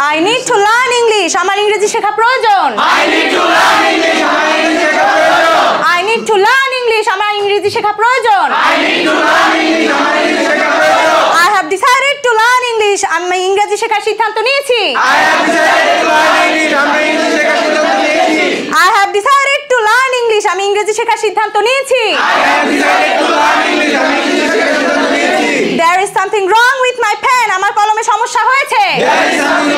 I need to learn English. আমার ইংরেজি শেখা প্রয়োজন। I need to learn English. আমার ইংরেজি শেখা প্রয়োজন। I need to learn English. আমার ইংরেজি শেখা প্রয়োজন। I need to learn English. আমার ইংরেজি শেখা প্রয়োজন। I have decided to learn English. আমি ইংরেজি শেখার সিদ্ধান্ত নিয়েছি। I have decided to learn English. আমি ইংরেজি শেখার সিদ্ধান্ত নিয়েছি। I have decided to learn English. আমি ইংরেজি শেখার সিদ্ধান্ত নিয়েছি। I have decided to learn English. আমি ইংরেজি শেখার সিদ্ধান্ত নিয়েছি। There is something wrong with my pen. আমার কলমে সমস্যা হয়েছে। There is something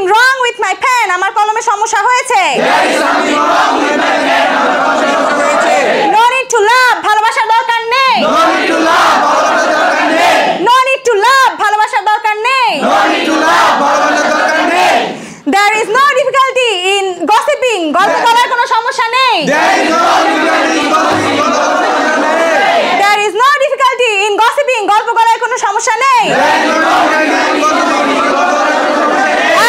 wrong with my pen. আমার কলমে সমস্যা হয়েছে। There is something wrong with my pen. আমার কলমে সমস্যা হয়েছে। No need to love. ভালোবাসার দরকার নেই। No need to love. ভালোবাসার দরকার নেই। No need to love. ভালোবাসার দরকার নেই। No need to love. ভালোবাসার দরকার নেই। There is no difficulty in gossiping. গল্প বলার কোনো সমস্যা নেই। There is no difficulty in gossiping. There is no difficulty in gossiping. গল্প বলার কোনো সমস্যা নেই।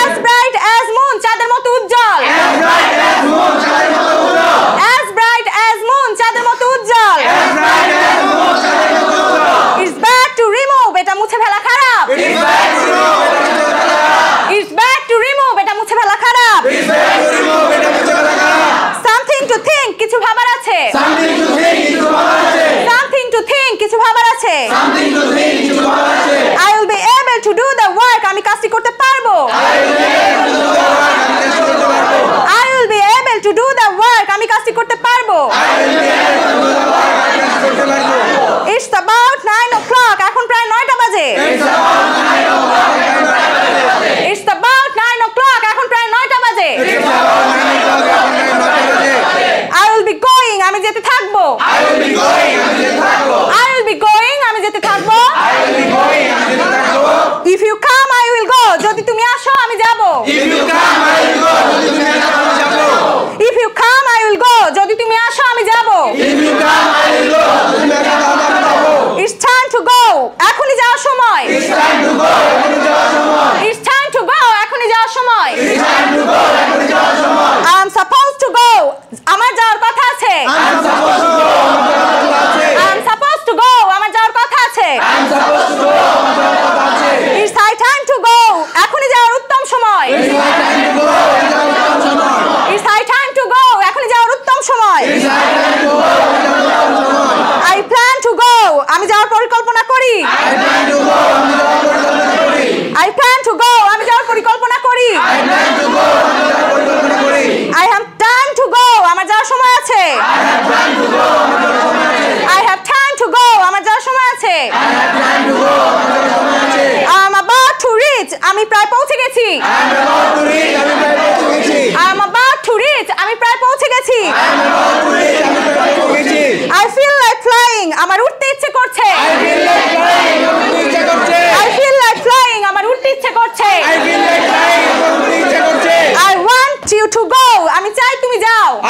As bright as moon. চাঁদের মতো উজ্জ্বল। As bright as moon. চাঁদের মতো উজ্জ্বল। As bright as moon. চাঁদের মতো উজ্জ্বল। As bright as moon. চাঁদের মতো উজ্জ্বল। It's bad to remove. এটা মুছে ফেলা খারাপ। It is bad to remove. It's bad to remove. এটা মুছে ফেলা খারাপ। It is bad to remove. এটা মুছে ফেলা খারাপ। Something to think. কিছু ভাবার আছে। Something to think. কিছু ভাবার আছে। Something to think. কিছু ভাবার আছে। Something to think. কিছু ভাবার আছে। I will be able to do the work. আমি কাজটি করতে পারবো। I will be able to do the work. আমি কাজটি করতে পারবো। It's about 9 o'clock. এখন প্রায় 9টা বাজে। It's about 9 o'clock. এখন প্রায় 9টা বাজে। I will be going. আমি যেতে থাকবো। I will be going. আমি যেতে থাকবো। I will be going. আমি যেতে থাকবো। I will be going. আমি যেতে থাকবো। If you come, I will go. যদি তুমি আসো আমি যাব। If you come, I will go. যদি তুমি আসো আমি যাব। If you come, I will go. যদি তুমি আসো আমি যাব। If you come, I will go. যদি তুমি আসো আমি যাব। It's time to go. এখনই যাওয়ার সময়। It's time to go. এখনই যাওয়ার সময়। It's time to go. এখনই যাওয়ার সময়। It's time to go. এখনই যাওয়ার সময়। I'm supposed to go. আমার যাওয়ার কথা আছে। I'm supposed to go. আমার যাওয়ার কথা আছে। I'm supposed to go. আমার যাওয়ার কথা আছে। I'm supposed to go. আমার যাওয়ার কথা আছে। It's high time to go. এখনই যাওয়ার উত্তম সময়। It's high time to go. আমার যাওয়ার উত্তম সময়। It's high time to go. এখনই যাওয়ার উত্তম সময়। It's high time to go. আমার যাওয়ার উত্তম সময়। I plan to go. আমি যাওয়ার পরিকল্পনা করি। I plan to go. আমি যাওয়ার পরিকল্পনা করি। I plan to go. আমি যাওয়ার পরিকল্পনা করি। I plan to go. আমি যাওয়ার পরিকল্পনা করি। I have time to go. আমার যাওয়ার সময় আছে। I have plan to go. আমার যাওয়ার সময় আছে। I have time to go. আমার যাওয়ার সময় আছে। I have plan to go. আমার যাওয়ার সময় আছে। I'm about to reach. আমি প্রায় পৌঁছে গেছি। I am about to reach. আমি প্রায় পৌঁছে গেছি। I'm about to reach. আমি প্রায় পৌঁছে গেছি। I am about to reach. আমি প্রায় পৌঁছে গেছি। I feel like flying. আমার উঠতে ইচ্ছে করছে। I feel like flying. আমার উঠতে ইচ্ছে করছে। I feel like flying. আমার উঠতে ইচ্ছে করছে। I feel like flying. আমার উঠতে ইচ্ছে করছে। I want you to go. আমি চাই তুমি যাও। I